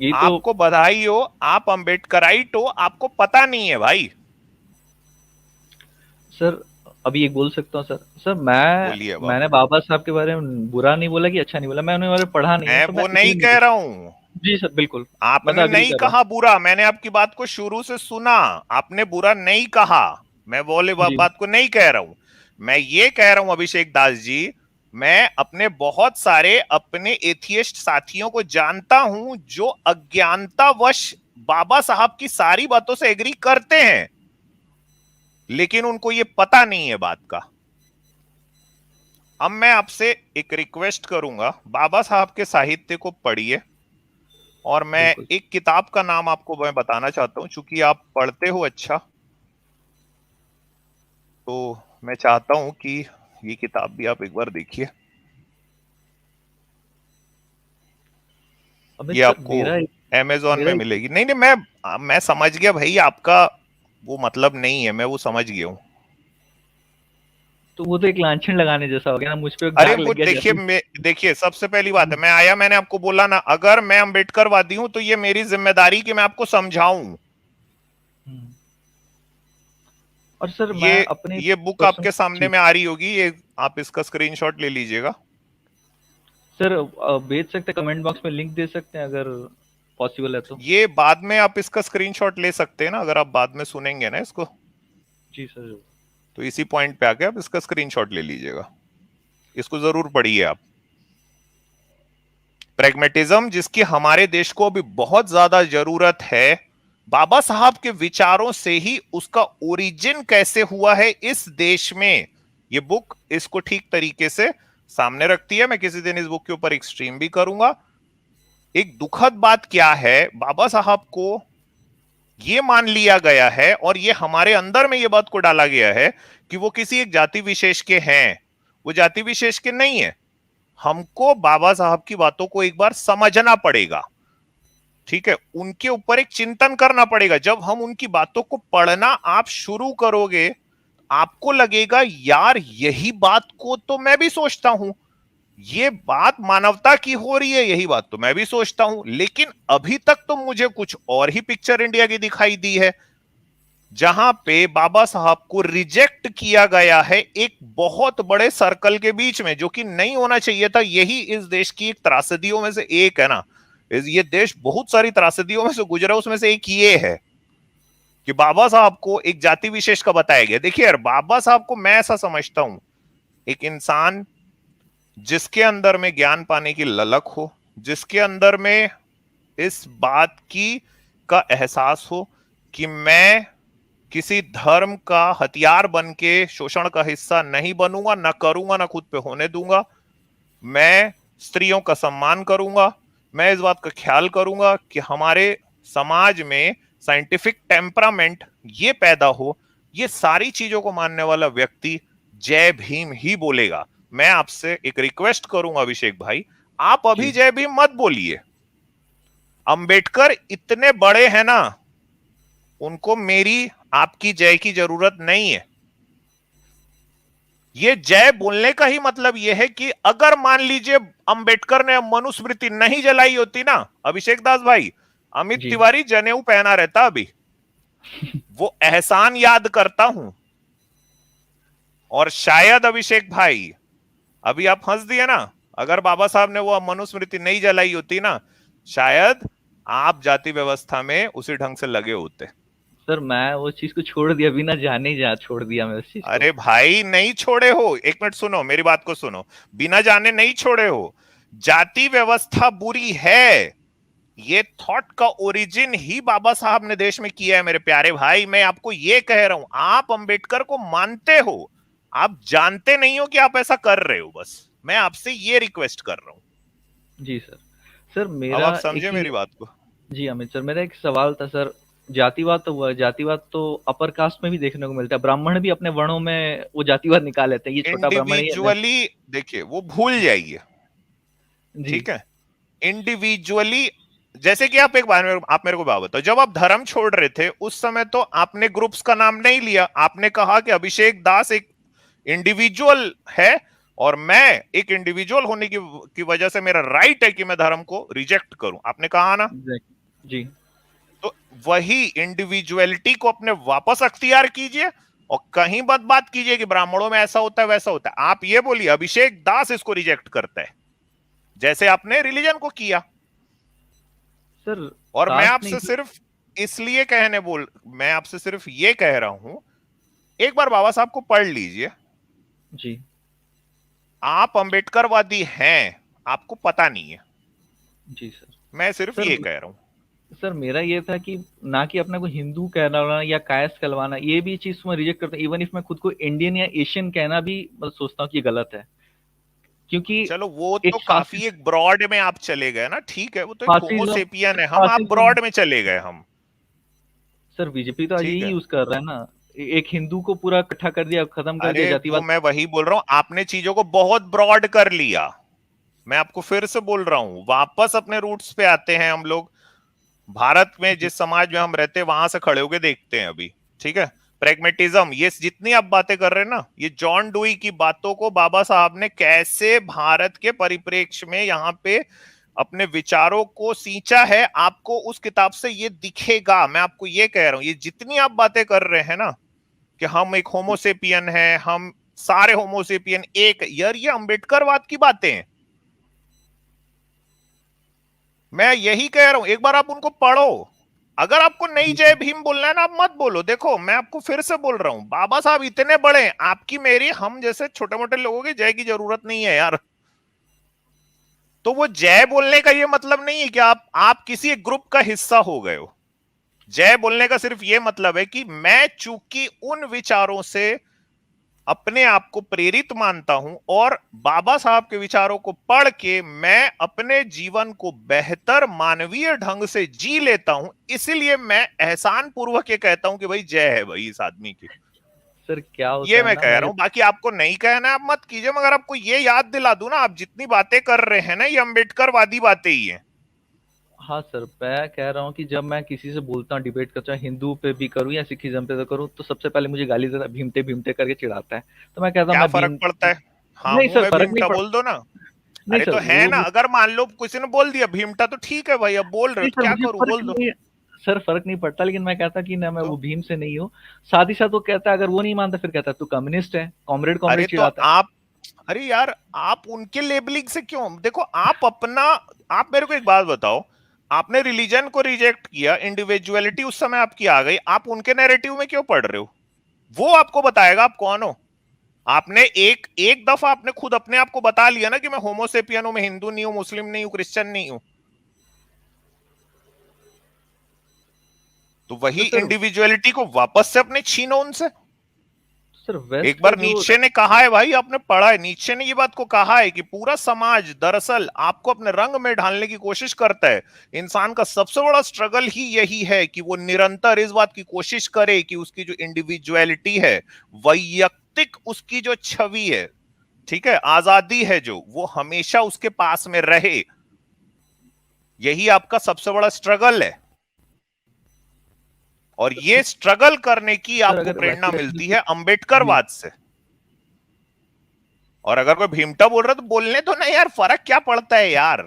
ये तो आपको बधाई हो, आप अम्बेडकराइट हो, आपको पता नहीं है भाई। सर अभी एक बोल सकता हूँ सर। सर बोलिए बाबा। मैंने बाबा साहब के बारे में बुरा नहीं बोला कि अच्छा नहीं बोला, मैं उन्हें बारे में पढ़ा नहीं है, मैं तो वो मैं नहीं इसलिए कह रहा हूं, जी सर बिल्कुल, मैं तो आपने एग्री नहीं कर रहा हूँ। कहा बुरा, मैंने आपकी बात को शुरू से सुना, आपने बुरा नहीं कहा, मैं बोले जी बात को नहीं कह रहा हूं। मैं ये कह रहा हूं अभिषेक दास जी, मैं अपने बहुत सारे अपने एथियस्ट साथियों को जानता हूं जो अज्ञानतावश बाबा साहब की सारी बातों से एग्री करते हैं, लेकिन उनको ये पता नहीं है बात का। अब मैं आपसे एक रिक्वेस्ट करूंगा, बाबा साहब के साहित्य को पढ़िए, और मैं बिल्कुल। एक किताब का नाम आपको मैं बताना चाहता हूं, चूंकि आप पढ़ते हो अच्छा, तो मैं चाहता हूं कि ये किताब भी आप एक बार देखिए। अबे ये सर आपको मेरा अमेजोन में मेरा मिलेगी। नहीं नहीं, मैं समझ गया भाई, आपका वो मतलब नहीं है, मैं वो समझ गया हूं। तो वो तो एक लांछन लगाने जैसा हो गया ना, मुझ पे एक अरे दाग वो लग गया देखिए, जैसे। देखिए सबसे पहली बात है, मैं आया, मैंने आपको बोला ना, अगर मैं अम्बेडकरवादी हूं तो ये मेरी जिम्मेदारी कि मैं आपको समझाऊं। हम्म। और सर मैं अपने ये बुक पर्सन आपके सामने जी में आ रही होगी, ये आप इसका स्क्रीनशॉट ले लीजिएगा। सर भेज सकते, कमेंट बॉक्स में लिंक दे सकते हैं अगर पॉसिबल है तो। ये बाद में आप इसका स्क्रीनशॉट ले सकते हैं ना, अगर आप बाद में सुनेंगे ना इसको, जी सर। तो इसी पॉइंट पे आके आप इसका स्क्रीनशॉट ले लीजिएगा, इसको जरूर पढ़िए आप। प्रैग्मेटिज्म, जिसकी हमारे देश को अभी बहुत ज्यादा जरूरत है, बाबा साहब के विचारों से ही उसका ओरिजिन कैसे हुआ है इस देश में, ये बुक इसको ठीक तरीके से सामने रखती है। मैं किसी दिन इस बुक के ऊपर एक स्ट्रीम भी करूंगा। एक दुखद बात क्या है, बाबा साहब को ये मान लिया गया है, और ये हमारे अंदर में ये बात को डाला गया है कि वो किसी एक जाति विशेष के हैं। वो जाति विशेष के नहीं है। हमको बाबा साहब की बातों को एक बार समझना पड़ेगा, ठीक है? उनके ऊपर एक चिंतन करना पड़ेगा। जब हम उनकी बातों को पढ़ना आप शुरू करोगे, आपको लगेगा यार यही बात को तो मैं भी सोचता हूं, ये बात मानवता की हो रही है, यही बात तो मैं भी सोचता हूं, लेकिन अभी तक तो मुझे कुछ और ही पिक्चर इंडिया की दिखाई दी है, जहां पे बाबा साहब को रिजेक्ट किया गया है एक बहुत बड़े सर्कल के बीच में, जो कि नहीं होना चाहिए था। यही इस देश की एक त्रासदियों में से एक है ना, ये देश बहुत सारी त्रासदियों में से गुजरा, उसमें से एक ये है कि बाबा साहब को एक जाति विशेष का बताया गया। देखिए यार, बाबा साहब को मैं ऐसा समझता हूं, एक इंसान जिसके अंदर में ज्ञान पाने की ललक हो, जिसके अंदर में इस बात की का एहसास हो कि मैं किसी धर्म का हथियार बन के शोषण का हिस्सा नहीं बनूंगा, ना करूंगा, ना खुद पे होने दूंगा। मैं स्त्रियों का सम्मान करूंगा, मैं इस बात का ख्याल करूंगा कि हमारे समाज में साइंटिफिक टेम्परामेंट ये पैदा हो। ये सारी चीजों को मानने वाला व्यक्ति जय भीम ही बोलेगा। मैं आपसे एक रिक्वेस्ट करूंगा अभिषेक भाई, आप अभी जय भीम मत बोलिए। अंबेडकर इतने बड़े हैं ना, उनको मेरी आपकी जय की जरूरत नहीं है। ये जय बोलने का ही मतलब यह है कि अगर मान लीजिए अंबेडकर ने मनुस्मृति नहीं जलाई होती ना अभिषेक दास भाई, अमित तिवारी जनेऊ पहना रहता अभी। वो एहसान याद करता हूं। और शायद अभिषेक भाई, अभी आप हंस दिए ना, अगर बाबा साहब ने वो मनुस्मृति नहीं जलाई होती ना, शायद आप जाति व्यवस्था में उसी ढंग से लगे होते। सर मैं वो चीज को छोड़ दिया, बिना जाने ही छोड़ दिया मैं उस चीज को। अरे भाई नहीं छोड़े हो, एक मिनट सुनो, मेरी बात को सुनो, बिना जाने नहीं छोड़े हो। जाति व्यवस्था बुरी है, ये थॉट का ओरिजिन ही बाबा साहब ने देश में किया है मेरे प्यारे भाई। मैं आपको ये कह रहा हूं, आप अंबेडकर को मानते हो, आप जानते नहीं हो कि आप ऐसा कर रहे हो। बस मैं आपसे ये रिक्वेस्ट कर रहा हूं। जी सर। सर अब मेरा आप समझे मेरी बात को? जी अमित सर, मेरा एक सवाल था सर। जातिवाद तो हुआ, जातिवाद तो अपर कास्ट में भी देखने को मिलता है, ब्राह्मण भी अपने वर्णों में वो जातिवाद निकाल लेते हैं, ये छोटा ब्राह्मण है, इंडिविजुअली देखिए, वो भूल जाइए, जी ठीक है। इंडिविजुअली, जैसे कि आप एक बार आप मेरे को बात बताओ, जब आप धर्म छोड़ रहे थे उस समय तो आपने ग्रुप्स का नाम नहीं लिया, आपने कहा कि अभिषेक दास एक इंडिविजुअल है और मैं एक इंडिविजुअल होने की वजह से मेरा राइट है कि मैं धर्म को रिजेक्ट करूं, आपने कहा ना? जी। तो वही इंडिविजुअलिटी को अपने वापस अख्तियार कीजिए और कहीं मत बात कीजिए कि ब्राह्मणों में ऐसा होता है वैसा होता है। आप ये बोलिए अभिषेक दास इसको रिजेक्ट करता है, जैसे आपने रिलीजन को किया। सर और मैं आपसे सिर्फ इसलिए मैं आपसे सिर्फ ये कह रहा हूं, एक बार बाबा साहब को पढ़ लीजिए। जी। आप अंबेडकरवादी हैं, आपको पता नहीं है। जी सर। मैं सिर्फ ये कह रहा हूं सर। मेरा ये था कि ना कि अपने को हिंदू कहलाना या कायस कहलवाना, ये भी चीज मैं रिजेक्ट करता हूँ। इवन इफ मैं खुद को इंडियन या एशियन कहना भी मतलब सोचता हूँ कि गलत है, क्योंकि चलो वो तो काफी एक ब्रॉड में आप चले गए ना, ठीक है, वो तो एक होमोसेपियन है, आप ब्रॉड में चले गए हम। सर बीजेपी तो आज यही यूज कर रहा है ना, एक हिंदू को पूरा इकट्ठा कर दिया, खत्म कर दिया जातिवाद। मैं वही बोल रहा हूँ, आपने चीजों को बहुत ब्रॉड कर लिया। मैं आपको फिर से बोल रहा हूँ, वापस अपने रूट्स पे आते हैं हम लोग। भारत में जिस समाज में हम रहते हैं वहां से खड़े होके देखते हैं अभी, ठीक है। प्रेगमेटिज्म, ये जितनी आप बातें कर रहे हैं ना, ये जॉन डुई की बातों को बाबा साहब ने कैसे भारत के परिप्रेक्ष्य में यहाँ पे अपने विचारों को सींचा है, आपको उस किताब से ये दिखेगा। मैं आपको ये कह रहा हूं, ये जितनी आप बातें कर रहे हैं ना कि हम एक होमोसेपियन है, हम सारे होमोसेपियन एक, यार ये अंबेडकरवाद की बातें हैं। मैं यही कह रहा हूं, एक बार आप उनको पढ़ो। अगर आपको नहीं जय भीम बोलना है ना, आप मत बोलो। देखो मैं आपको फिर से बोल रहा हूं, बाबा साहब इतने बड़े हैं, आपकी मेरी हम जैसे छोटे मोटे लोगों की जय की जरूरत नहीं है यार। तो वो जय बोलने का ये मतलब नहीं है कि आप किसी एक ग्रुप का हिस्सा हो गए हो। जय बोलने का सिर्फ ये मतलब है कि मैं चूंकि उन विचारों से अपने आप को प्रेरित मानता हूं और बाबा साहब के विचारों को पढ़ के मैं अपने जीवन को बेहतर मानवीय ढंग से जी लेता हूं, इसलिए मैं एहसान पूर्वक ये कहता हूं कि भाई जय है भाई इस आदमी की। सर क्या होता ये है मैं कह रहा हूं, बाकी आपको नहीं कहना है आप मत कीजिए, मगर आपको ये याद दिला दूं ना, आप जितनी बातें कर रहे हैं ना, ये अंबेडकरवादी बातें ही हैं। हाँ सर, मैं कह रहा हूँ कि जब मैं किसी से बोलता हूँ, डिबेट करता हूँ, हिंदू पे भी करूँ या सिखिज्म पे तो करूँ, तो सबसे पहले मुझे गाली देता है, भीमते भीमते करके चिढ़ाता है। तो मैं कहता हूँ क्या फर्क पड़ता है? हाँ नहीं सर, फर्क नहीं बोल दो ना। नहीं अरे सर, तो है ना, अगर मान लो किसी ने बोल दिया भीमटा तो ठीक है भाई, अब बोल रहे हो क्या करूं, बोल दो। सर फर्क नहीं पड़ता, लेकिन मैं कहता कि ना मैं वो भीम से नहीं हूँ। साथ ही साथ वो कहता है, अगर वो नहीं मानता फिर कहता है तू कम्युनिस्ट है, कॉमरेड चिढ़ाता है। अरे यार आप उनके लेबलिंग से क्यों, देखो आप मेरे को एक बात बताओ, आपने रिलीजन को रिजेक्ट किया, इंडिविजुअलिटी उस समय आपकी आ गई, आप उनके नैरेटिव में क्यों पढ़ रहे हो? वो आपको बताएगा आप कौन हो। आपने एक दफा आपने खुद अपने आप को बता लिया ना कि मैं होमोसेपियन हूं, मैं हिंदू नहीं हूं, मुस्लिम नहीं हूं, क्रिश्चियन नहीं हूं। तो वही इंडिविजुअलिटी को वापस से अपने छीनो उनसे। सर एक बार नीचे ने कहा है भाई, आपने पढ़ा है, नीचे ने ये बात को कहा है कि पूरा समाज दरअसल आपको अपने रंग में ढालने की कोशिश करता है। इंसान का सबसे बड़ा स्ट्रगल ही यही है कि वो निरंतर इस बात की कोशिश करे कि उसकी जो इंडिविजुअलिटी है, वैयक्तिक उसकी जो छवि है, ठीक है, आजादी है जो, वो हमेशा उसके पास में रहे। यही आपका सबसे बड़ा स्ट्रगल है और ये स्ट्रगल करने की आपको प्रेरणा मिलती है अंबेडकरवाद से। और अगर कोई भीमटा बोल रहा है तो बोलने दो ना यार, फर्क क्या पड़ता है यार।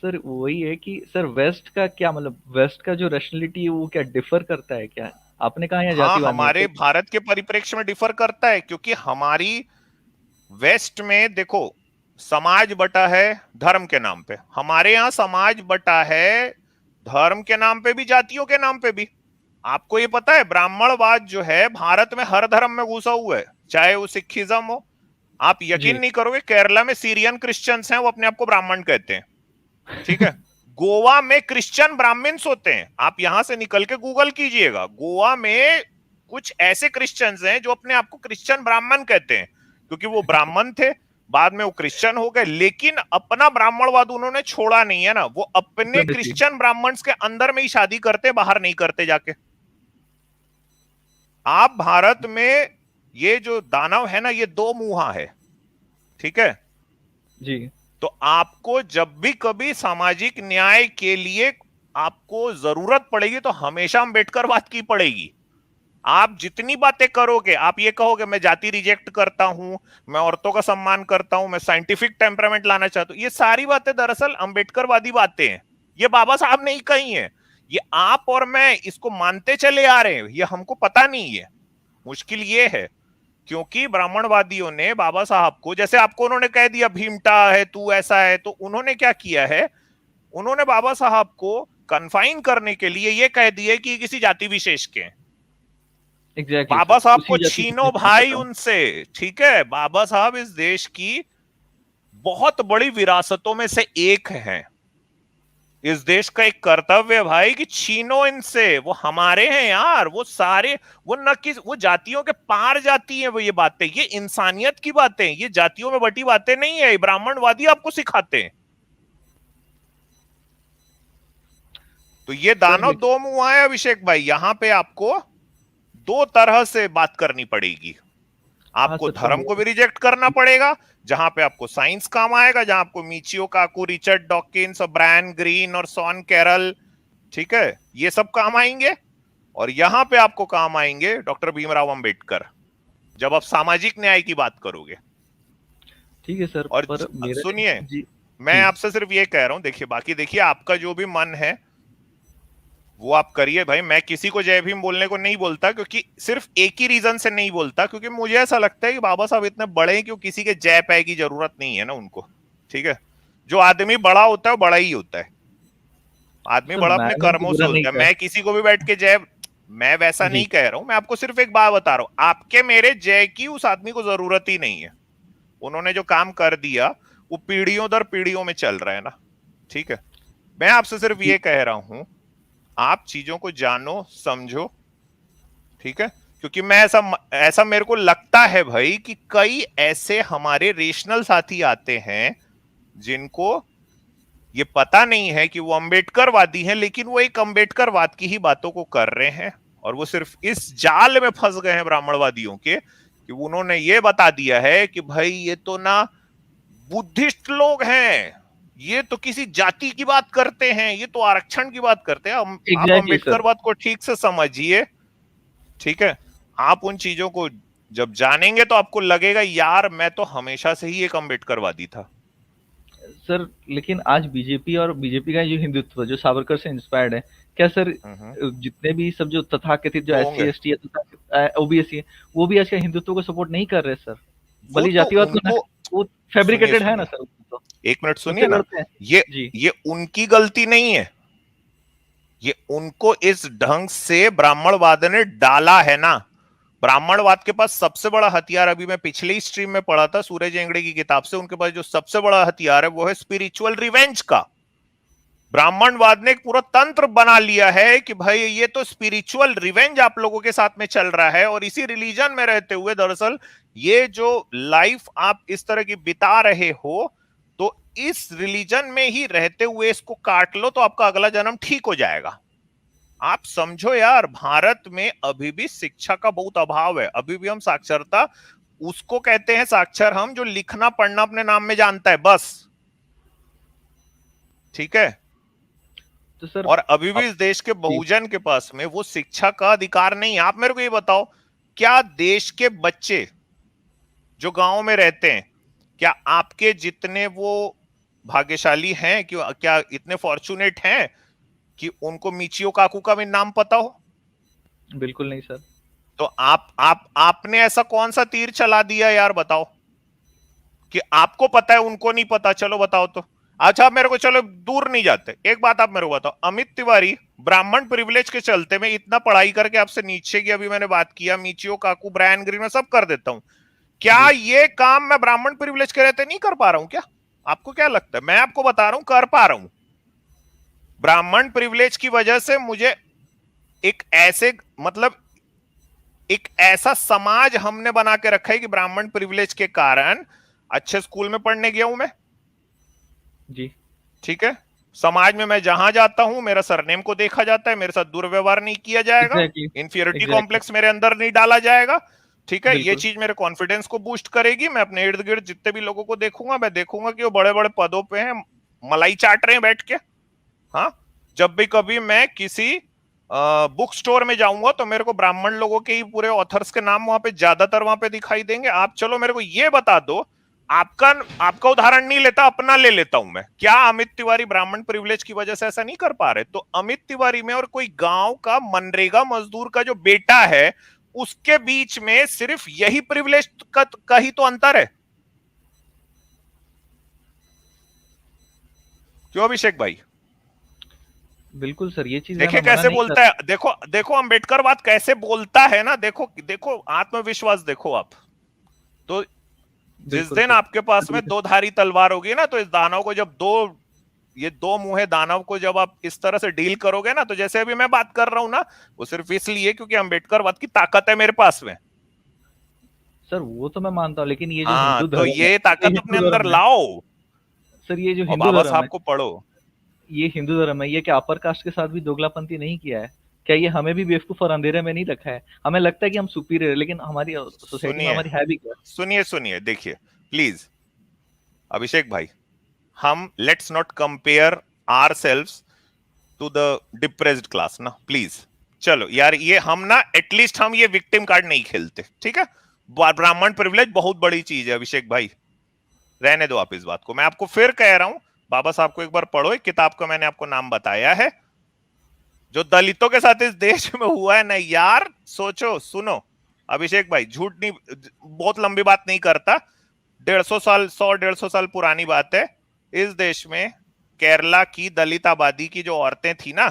सर वही है कि सर वेस्ट का क्या मतलब, वेस्ट का जो रैशनैलिटी है वो क्या डिफर करता है क्या? आपने कहा या जातिवाद? हाँ, हमारे भारत के परिप्रेक्ष्य में डिफर करता है, क्योंकि हमारी वेस्ट में देखो समाज बटा है धर्म के नाम पे, हमारे यहाँ समाज बटा है धर्म के नाम पे भी, जातियों के नाम पे भी। आपको ये पता है ब्राह्मणवाद जो है भारत में हर धर्म में घुसा हुआ है, चाहे वो सिखिज्म हो। आप यकीन जी नहीं करोगे, केरला में सीरियन क्रिश्चियंस हैं, वो अपने आप को ब्राह्मण कहते हैं, ठीक है। गोवा में क्रिश्चियन ब्राह्मण्स होते हैं, आप यहां से निकल के गूगल कीजिएगा, गोवा में कुछ ऐसे क्रिश्चियंस हैं जो अपने आप को क्रिश्चियन ब्राह्मण कहते हैं, क्योंकि वो ब्राह्मण थे, बाद में वो क्रिश्चियन हो गए, लेकिन अपना ब्राह्मणवाद उन्होंने छोड़ा नहीं है ना, वो अपने जी क्रिश्चियन ब्राह्मण्स के अंदर में ही शादी करते, बाहर नहीं करते जाके। आप भारत में ये जो दानव है ना, ये दो मुहा है, ठीक है। जी तो आपको जब भी कभी सामाजिक न्याय के लिए आपको जरूरत पड़ेगी तो हमेशा अम्बेडकरवाद की पड़ेगी। आप जितनी बातें करोगे, आप ये कहोगे मैं जाति रिजेक्ट करता हूं, मैं औरतों का सम्मान करता हूं, मैं साइंटिफिक टेम्परामेंट लाना चाहता हूं, ये सारी बातें दरअसल अम्बेडकरवादी बातें हैं, ये बाबा साहब ने ही कही हैं। ये आप और मैं इसको मानते चले आ रहे हैं, ये हमको पता नहीं है। मुश्किल ये है क्योंकि ब्राह्मणवादियों ने बाबा साहब को, जैसे आपको उन्होंने कह दिया भीमटा है तू, ऐसा है, तो उन्होंने क्या किया है, उन्होंने बाबा साहब को कन्फाइन करने के लिए ये कह दिया कि किसी जाति विशेष के हैं। एग्जैक्टली बाबा सर, साहब उसी को जाति छीनो से भाई करता हूँ। उनसे, ठीक है। बाबा साहब इस देश की बहुत बड़ी विरासतों में से एक है, इस देश का एक कर्तव्य है भाई कि छीनो इनसे, वो हमारे हैं यार, वो सारे, वो न कि वो जातियों के पार जाती हैं वो, ये बातें, ये इंसानियत की बातें, ये जातियों में बटी बातें नहीं है, ब्राह्मणवादी आपको सिखाते हैं। तो ये सर दानव लेकिन दो मुंह है अभिषेक भाई, यहां पे आपको दो तरह से बात करनी पड़ेगी। हाँ आपको सर, धर्म को भी रिजेक्ट करना पड़ेगा, जहां पे आपको साइंस काम आएगा, जहां आपको मिचियो काकू, रिचर्ड डॉकिंस और ब्रायन ग्रीन और सॉन कैरल, ठीक है, ये सब काम आएंगे। और यहां पे आपको काम आएंगे डॉक्टर भीमराव अंबेडकर, जब आप सामाजिक न्याय की बात करोगे। ठीक है सर, और पर मेरे सुनिए, जी मैं जी आपसे सिर्फ ये कह रहा हूं, देखिए बाकी देखिए आपका जो भी मन है वो आप करिए भाई, मैं किसी को जय भीम बोलने को नहीं बोलता, क्योंकि सिर्फ एक ही रीजन से नहीं बोलता, क्योंकि मुझे ऐसा लगता है कि बाबा साहब इतने बड़े हैं कि किसी के जय पाए की जरूरत नहीं है ना उनको, ठीक है। जो आदमी बड़ा होता है वो बड़ा ही होता है, आदमी सर, बड़ा अपने मैंने तो कर्मों से बुरा नहीं होता है। कहा। मैं किसी को भी बैठ के जय, मैं वैसा जी नहीं कह रहा हूं, मैं आपको सिर्फ एक बात बता रहा हूं, आपके मेरे जय की उस आदमी को जरूरत ही नहीं है। उन्होंने जो काम कर दिया वो पीढ़ियों दर पीढ़ियों में चल रहा है ना, ठीक है। मैं आपसे सिर्फ जी ये कह रहा हूं, आप चीजों को जानो समझो, ठीक है। क्योंकि मैं ऐसा मेरे को लगता है भाई कि कई ऐसे हमारे रेशनल साथी आते हैं जिनको ये पता नहीं है कि वो अंबेडकरवादी हैं, लेकिन वो एक अंबेडकरवाद की ही बातों को कर रहे हैं, और वो सिर्फ इस जाल में फंस गए हैं ब्राह्मणवादियों के, कि उन्होंने ये बता दिया है कि भाई ये तो ना बुद्धिस्ट लोग हैं, ये तो किसी जाति की बात करते हैं, ये तो आरक्षण की बात करते हैं। आप एग्जैक्टली सर। अंबेडकरवाद को ठीक से समझिए, ठीक है। आप उन चीजों को जब जानेंगे तो आपको लगेगा यार मैं तो हमेशा से ही एक अम्बेडकरवादी था। सर लेकिन आज बीजेपी और बीजेपी का जो हिंदुत्व जो सावरकर से इंस्पायर्ड है, क्या सर जितने भी सब जो तथाकथित जो होंगे। SC ST है, OBC है, वो भी आज के हिंदुत्व को सपोर्ट नहीं कर रहे सर? वो भली तो जातिवाद को उनको, वो फैब्रिकेटेड है सुनिए ना सर, तो एक मिनट उससे सुनिए ना, लड़ते हैं। जी ये उनकी गलती नहीं है, ये उनको इस ढंग से ब्राह्मणवाद ने डाला है ना। ब्राह्मणवाद के पास सबसे बड़ा हथियार, अभी मैं पिछले ही स्ट्रीम में पढ़ा था सूरज एंगड़े की किताब से, उनके पास जो सबसे बड़ा हथियार है वो है स्पिरिचुअल रिवेंज का। ब्राह्मणवाद ने एक पूरा तंत्र बना लिया है कि भाई ये तो स्पिरिचुअल रिवेंज आप लोगों के साथ में चल रहा है, और इसी रिलीजन में रहते हुए दरअसल ये जो लाइफ आप इस तरह की बिता रहे हो, तो इस रिलीजन में ही रहते हुए इसको काट लो तो आपका अगला जन्म ठीक हो जाएगा। आप समझो यार, भारत में अभी भी शिक्षा का बहुत अभाव है, अभी भी हम साक्षरता उसको कहते हैं साक्षर हम जो लिखना पढ़ना अपने नाम में जानता है बस, ठीक है। तो सर और अभी भी इस देश के बहुजन के पास में वो शिक्षा का अधिकार नहीं है। आप मेरे को ये बताओ, क्या देश के बच्चे जो गांव में रहते हैं, क्या आपके जितने वो भाग्यशाली हैं, क्या इतने फॉर्चुनेट हैं कि उनको मिचियो काकू का भी नाम पता हो? बिल्कुल नहीं सर। तो आपने ऐसा कौन सा तीर चला दिया यार, बताओ, कि आपको पता है उनको नहीं पता? चलो बताओ तो। अच्छा आप मेरे को, चलो दूर नहीं जाते, एक बात आप मेरे को बताओ, अमित तिवारी ब्राह्मण प्रिविलेज के चलते मैं इतना पढ़ाई करके आपसे नीचे की अभी मैंने बात किया, मीचियो काकू ब्रायन ग्रीन में सब कर देता हूं, क्या ये काम मैं ब्राह्मण प्रिविलेज के रहते नहीं कर पा रहा हूं क्या? आपको क्या लगता है? मैं आपको बता रहा हूं कर पा रहा हूं। ब्राह्मण प्रिविलेज की वजह से मुझे एक ऐसे, मतलब एक ऐसा समाज हमने बना के रखा है कि ब्राह्मण प्रिविलेज के कारण अच्छे स्कूल में पढ़ने गया हूं मैं जी, ठीक है, समाज में मैं जहां जाता हूं मेरा सरनेम को देखा जाता है, मेरे साथ दुर्व्यवहार नहीं किया जाएगा, इंफीरियरिटी कॉम्प्लेक्स मेरे अंदर नहीं डाला जाएगा, ठीक है, ये चीज मेरे कॉन्फिडेंस को बूस्ट करेगी। मैं अपने इर्द गिर्द जितने भी लोगों को देखूंगा, मैं देखूंगा कि वो बड़े बड़े पदों पे हैं, मलाई चाट रहे हैं बैठ के। हाँ, जब भी कभी मैं किसी बुक स्टोर में जाऊंगा तो मेरे को ब्राह्मण लोगों के ही पूरे ऑथर्स के नाम वहां पे ज्यादातर वहां पे दिखाई देंगे। आप चलो मेरे को ये बता दो, आपका उदाहरण नहीं लेता, अपना ले लेता हूं मैं, क्या अमित तिवारी ब्राह्मण प्रिविलेज की वजह से ऐसा नहीं कर पा रहे? तो अमित तिवारी में और कोई गांव का मनरेगा मजदूर का जो बेटा है उसके बीच में सिर्फ यही प्रिविलेज का ही तो अंतर है। क्यों अभिषेक भाई? बिल्कुल सर, ये चीज देखिए कैसे बोलता है, देखो देखो अंबेडकर बात कैसे बोलता है ना, देखो देखो आत्मविश्वास देखो आप। तो जिस दिन आपके पास में दो धारी तलवार होगी ना, तो इस दानव को जब ये दो मुंहे दानव को जब आप इस तरह से डील करोगे ना, तो जैसे अभी मैं बात कर रहा हूं ना, वो सिर्फ इसलिए क्योंकि अंबेडकर वाद की ताकत है मेरे पास में। सर वो तो मैं मानता हूँ, लेकिन ये जो हाँ, हिंदू तो धर्म ये ताकत अपने अंदर लाओ सर, ये जो और हिंदू बाबा धर्म साहब है, को पढ़ो। ये हिंदू धर्म है, ये क्या अपर कास्ट के साथ भी दोगलापंथी नहीं किया है? क्या ये हमें भी बेवकूफ और अंधेरे में नहीं रखा है? हमें लगता है कि हम सुपीरियर है, लेकिन हमारी सोसाइटी में हमारी है भी क्या? सुनिए देखिए प्लीज अभिषेक भाई, हम let's not compare ourselves to the depressed class ना प्लीज। चलो यार, ये हम ना एटलीस्ट हम ये विक्टिम कार्ड नहीं खेलते, ठीक है? ब्राह्मण प्रिविलेज बहुत बड़ी चीज है अभिषेक भाई, रहने दो आप इस बात को। मैं आपको फिर कह रहा हूं, बाबा साहब को एक बार पढ़ो, एक किताब का मैंने आपको नाम बताया है, जो दलितों के साथ इस देश में हुआ है ना यार। सोचो, सुनो अभिषेक भाई, झूठ नहीं, बहुत लंबी बात नहीं करता, 150 साल पुरानी बात है। इस देश में केरला की दलित आबादी की जो औरतें थी ना,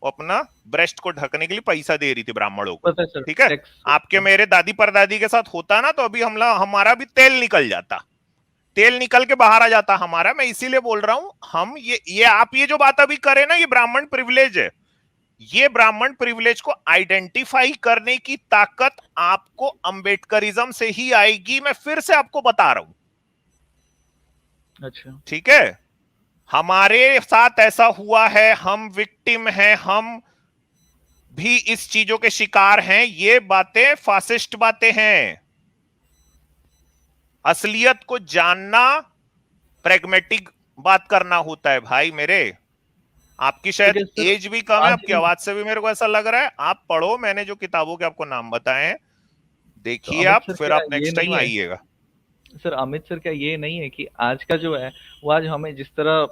वो अपना ब्रेस्ट को ढकने के लिए पैसा दे रही थी ब्राह्मणों को, ठीक है? आपके मेरे दादी परदादी के साथ होता ना, तो अभी हमारा भी तेल निकल जाता, तेल निकल के बाहर आ जाता हमारा। मैं इसीलिए बोल रहा हूं, हम ये आप ये जो बात अभी करें ना, ये ब्राह्मण प्रिविलेज है। ये ब्राह्मण प्रिविलेज को आइडेंटिफाई करने की ताकत आपको अंबेडकरिज्म से ही आएगी, मैं फिर से आपको बता रहा हूं। अच्छा, ठीक है, हमारे साथ ऐसा हुआ है, हम विक्टिम हैं, हम भी इस चीजों के शिकार हैं। ये बातें फासिस्ट बातें हैं। असलियत को जानना, प्रैग्मेटिक बात करना होता है भाई मेरे। आपकी शायद एज भी कम है, आपकी आवाज से भी मेरे को ऐसा लग रहा है। आप पढ़ो, मैंने जो किताबों के आपको नाम बताए हैं देखिए आप, फिर आप नेक्स्ट टाइम आइएगा। सर अमित सर, क्या ये नहीं है कि आज का जो है वो आज हमें जिस तरह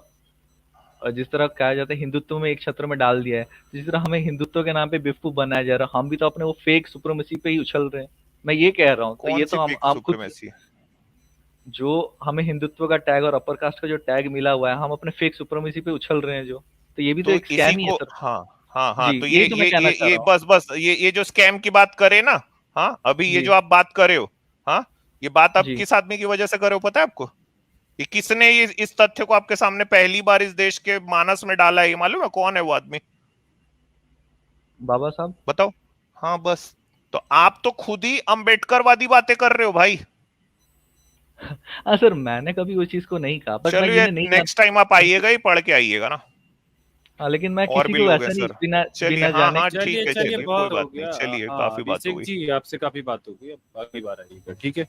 कहा जाता है हिंदुत्व में एक छत्र में डाल दिया है, जिस तरह हमें हिंदुत्व के नाम पे बेवकूफ बनाया जा रहा है, हम भी तो अपने वो फेक सुप्रीमेसी पे ही उछल रहे हैं। मैं ये कह रहा हूँ, तो ये तो हम खुद, जो हमें हिंदुत्व का टैग और अपर कास्ट का जो टैग मिला हुआ है, हम अपने फेक सुप्रीमेसी पे उछल रहे हैं, तो ये भी तो एक स्कैम ही है सर। हाँ, तो ये बस ये जो स्कैम की बात करे ना, हाँ अभी ये जो आप बात कर रहे हो, हाँ ये बात आप किस आदमी की वजह से कर रहे हो पता है आपको? ये किसने इस तथ्य को आपके सामने पहली बार इस देश के मानस में डाला है, ये मालूम है कौन है वो आदमी? बाबा साहब। बताओ। हाँ बस, तो आप तो खुद ही अंबेडकरवादी बातें कर रहे हो भाई। हाँ सर, मैंने कभी वो चीज को नहीं कहा, बट चलिए नेक्स्ट टाइम आप आइएगा ही, पढ़ के आइएगा ना। हाँ, लेकिन मैं किसी को ऐसा नहीं बिना जाने। चलिए बहुत हो गया, चलिए काफी बात हो गई जी, आपसे काफी बात हो गई, अब अगली बार आइएगा, ठीक है?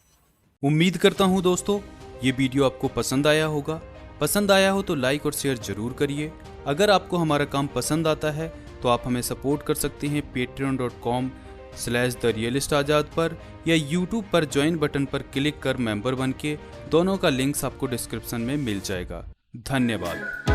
उम्मीद करता हूँ दोस्तों ये वीडियो आपको पसंद आया होगा। पसंद आया हो तो लाइक और शेयर जरूर करिए। अगर आपको हमारा काम पसंद आता है तो आप हमें सपोर्ट कर सकते हैं patreon.com/therealistazad पर, या YouTube पर ज्वाइन बटन पर क्लिक कर मेंबर बन के। दोनों का लिंक्स आपको डिस्क्रिप्शन में मिल जाएगा। धन्यवाद।